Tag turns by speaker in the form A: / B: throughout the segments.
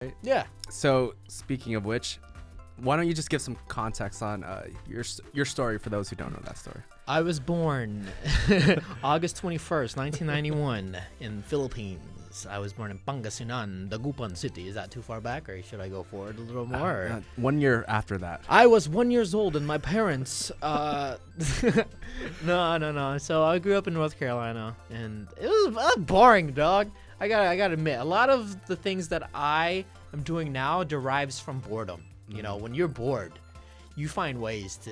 A: Right?
B: Yeah.
A: So speaking of which, why don't you just give some context on your story for those who don't know that story?
B: I was born August 21st, 1991 in Philippines. I was born in Pangasinan, Dagupan City. Is that too far back, or should I go forward a little more?
A: 1 year after that.
B: I was 1 year old, and my parents. No. So I grew up in North Carolina, and it was boring, dog. I gotta admit, a lot of the things that I am doing now derives from boredom. You know, when you're bored, you find ways to,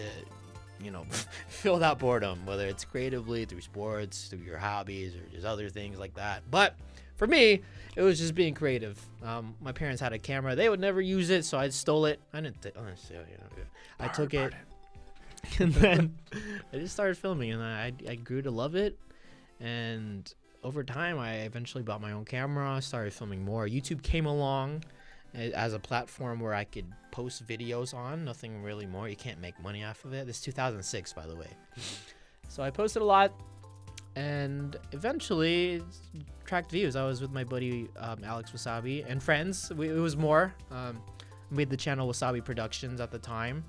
B: fill that boredom, whether it's creatively, through sports, through your hobbies, or just other things like that. But for me, it was just being creative. My parents had a camera. They would never use it, so I stole it. I took it, and then I just started filming, and I grew to love it. And over time, I eventually bought my own camera, started filming more. YouTube came along as a platform where I could post videos on, nothing really more. You can't make money off of it. This is 2006, by the way. So I posted a lot, and eventually it tracked views. I was with my buddy Alex Wasabi and friends. It was more. Made the channel Wasabi Productions at the time.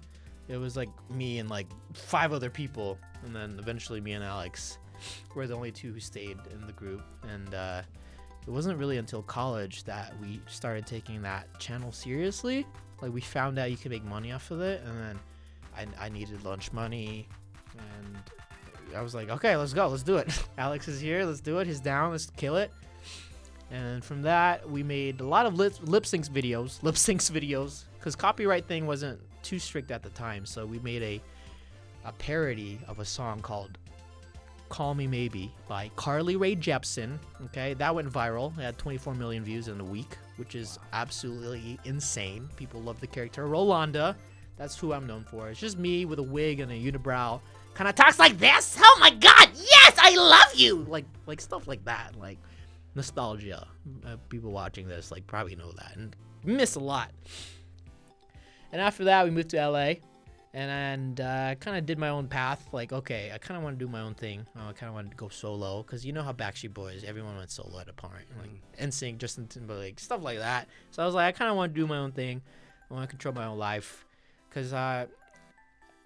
B: It was like me and like 5 other people, and then eventually me and Alex were the only 2 who stayed in the group. And it wasn't really until college that we started taking that channel seriously. Like, we found out you could make money off of it, and then I needed lunch money, and I was like, okay, let's go, let's do it. Alex is here, let's do it. He's down, let's kill it. And from that, we made a lot of lip syncs videos, because copyright thing wasn't too strict at the time. So we made a parody of a song called Call Me Maybe by Carly Rae Jepsen. Okay, that went viral. It had 24 million views in a week, which is absolutely insane. People love the character Rolanda. That's who I'm known for. It's just me with a wig and a unibrow, kind of talks like this. Oh my god, yes, I love you. Like stuff like that, like nostalgia. People watching this like probably know that and miss a lot. And after that, we moved to LA. And kind of did my own path. Like, okay, I kind of want to do my own thing. I kind of wanted to go solo, because you know how Backstreet Boys, everyone went solo at a point. Like NSYNC, Justin Timberlake, stuff like that. So I was like, I kind of want to do my own thing. I want to control my own life. Because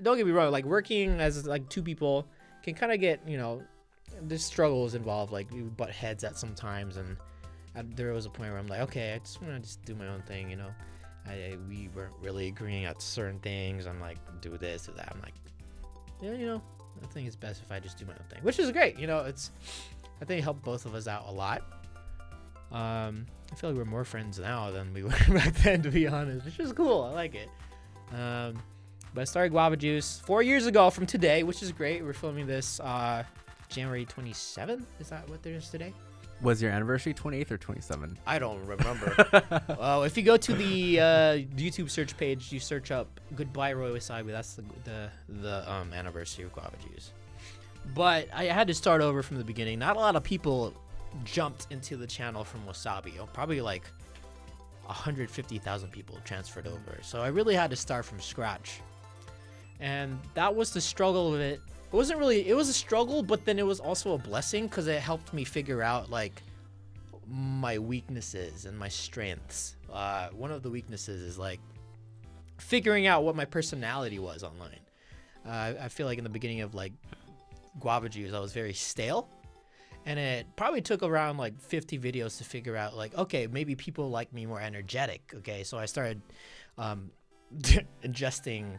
B: don't get me wrong, like working as like 2 people can kind of get, there's struggles involved. Like, we butt heads at some times. And there was a point where I'm like, okay, I just want to just do my own thing, we weren't really agreeing at certain things. I'm like, do this or that. I'm like, yeah, I think it's best if I just do my own thing, which is great. I think it helped both of us out a lot. I feel like we're more friends now than we were back then, to be honest, which is cool. I like it. But I started Guava Juice 4 years ago from today, which is great. We're filming this January 27th. Is that what there is today?
A: Was your anniversary 28th or 27th?
B: I don't remember. Well, if you go to the YouTube search page, you search up Goodbye Roy Wasabi. That's the anniversary of Guava Juice. But I had to start over from the beginning. Not a lot of people jumped into the channel from Wasabi. Probably like 150,000 people transferred over. So I really had to start from scratch. And that was the struggle of it. It wasn't really, it was a struggle, but then it was also a blessing, because it helped me figure out like my weaknesses and my strengths. One of the weaknesses is like figuring out what my personality was online. I feel like in the beginning of like Guava Juice, I was very stale, and it probably took around like 50 videos to figure out like, okay, maybe people like me more energetic. Okay, so I started ingesting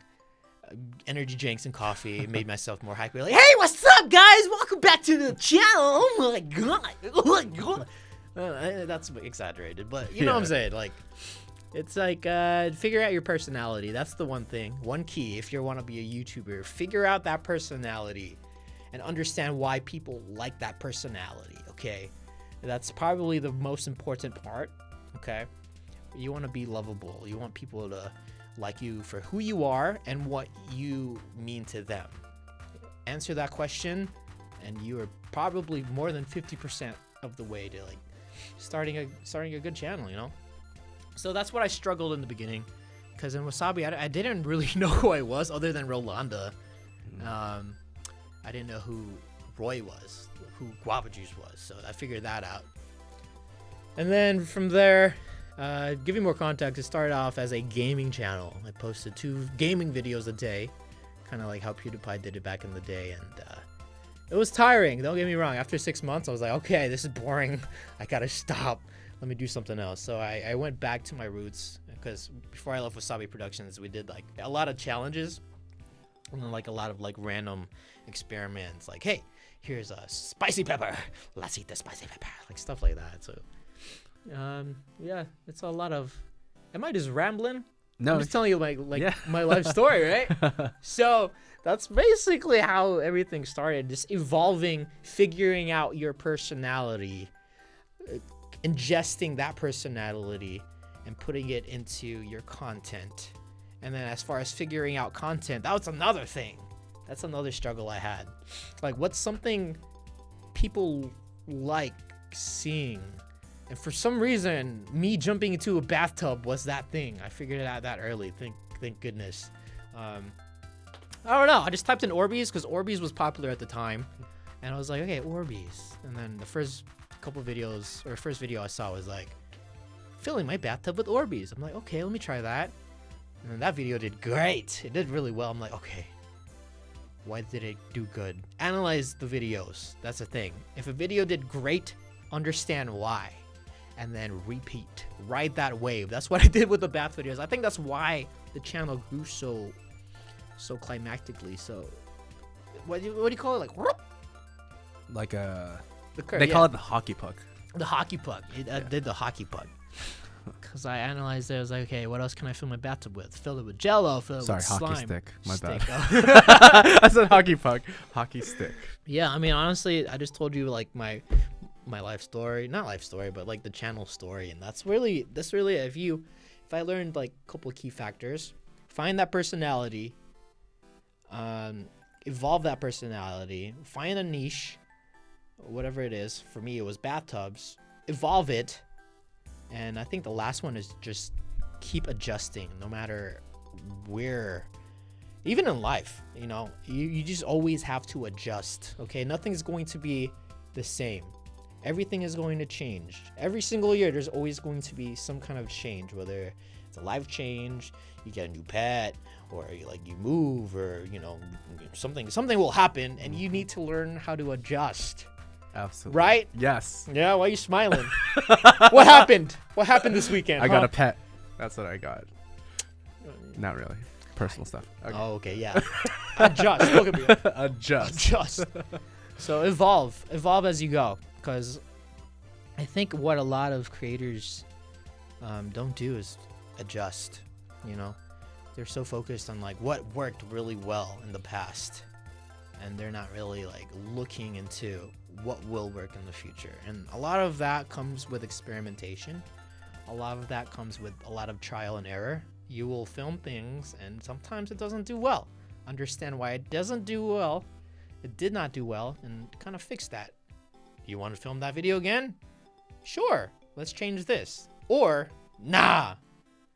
B: energy drinks and coffee, made myself more hyper. Like, hey, what's up, guys? Welcome back to the channel. Oh my god. That's exaggerated, but you know what I'm saying. Like, it's like figure out your personality. That's the one thing, one key. If you want to be a YouTuber, figure out that personality and understand why people like that personality. Okay, that's probably the most important part. Okay, you want to be lovable. You want people to like you for who you are and what you mean to them. Answer that question, and you are probably more than 50% of the way to like starting a good channel, So that's what I struggled in the beginning, because in Wasabi I didn't really know who I was other than Rolanda. I didn't know who Roy was, who Guava Juice was, so I figured that out. And then from there, Give you more context, it started off as a gaming channel. I posted 2 gaming videos a day, kind of like how PewDiePie did it back in the day, and it was tiring. Don't get me wrong. After 6 months, I was like, okay, this is boring. I gotta stop. Let me do something else. So I went back to my roots, because before I left WASSABI Productions, we did like a lot of challenges and then like a lot of like random experiments. Like, hey, here's a spicy pepper. Let's eat the spicy pepper. Like stuff like that. So, yeah, it's a lot of. Am I just rambling?
A: No,
B: I'm just telling you my life story, right? So that's basically how everything started. Just evolving, figuring out your personality, ingesting that personality, and putting it into your content. And then as far as figuring out content, that was another thing. That's another struggle I had. Like, what's something people like seeing? And for some reason, me jumping into a bathtub was that thing. I figured it out that early. Thank goodness. I don't know. I just typed in Orbeez because Orbeez was popular at the time. And I was like, okay, Orbeez. And then the first couple videos, or first video I saw was like, filling my bathtub with Orbeez. I'm like, okay, let me try that. And then that video did great. It did really well. I'm like, okay, why did it do good? Analyze the videos. That's the thing. If a video did great, understand why. And then repeat. Ride that wave. That's what I did with the bath videos. I think that's why the channel grew so climactically. So, what do you call it? Like, whoop?
A: Like a.
B: The
A: They call it the hockey puck.
B: The hockey puck. I did the hockey puck. Because I analyzed it. I was like, okay, what else can I fill my bathtub with? Fill it with Jello. Fill it with slime.
A: Hockey stick. My bad.
B: Oh.
A: I said hockey puck. Hockey stick.
B: Yeah, I mean, honestly, I just told you like my life story, not life story, but like the channel story, and that's really if I learned like a couple of key factors, find that personality, evolve that personality, find a niche, whatever it is. For me, it was bathtubs. Evolve it, and I think the last one is just keep adjusting, no matter where. Even in life, you just always have to adjust. Okay, nothing's going to be the same. Everything is going to change. Every single year, there's always going to be some kind of change, whether it's a life change, you get a new pet, or you move, or something will happen, and you need to learn how to adjust.
A: Absolutely.
B: Right?
A: Yes.
B: Yeah. Why are you smiling? What happened? What happened this weekend?
A: I got a pet. That's what I got. Not really. Personal stuff. Okay.
B: Oh, okay. Yeah. Adjust. Look at me.
A: Adjust.
B: So evolve as you go. Because I think what a lot of creators don't do is adjust. They're so focused on like what worked really well in the past, and they're not really like looking into what will work in the future. And a lot of that comes with experimentation. A lot of that comes with a lot of trial and error. You will film things, and sometimes it doesn't do well. Understand why it doesn't do well. It did not do well, and kind of fix that. You want to film that video again? Sure, let's change this. Or, nah,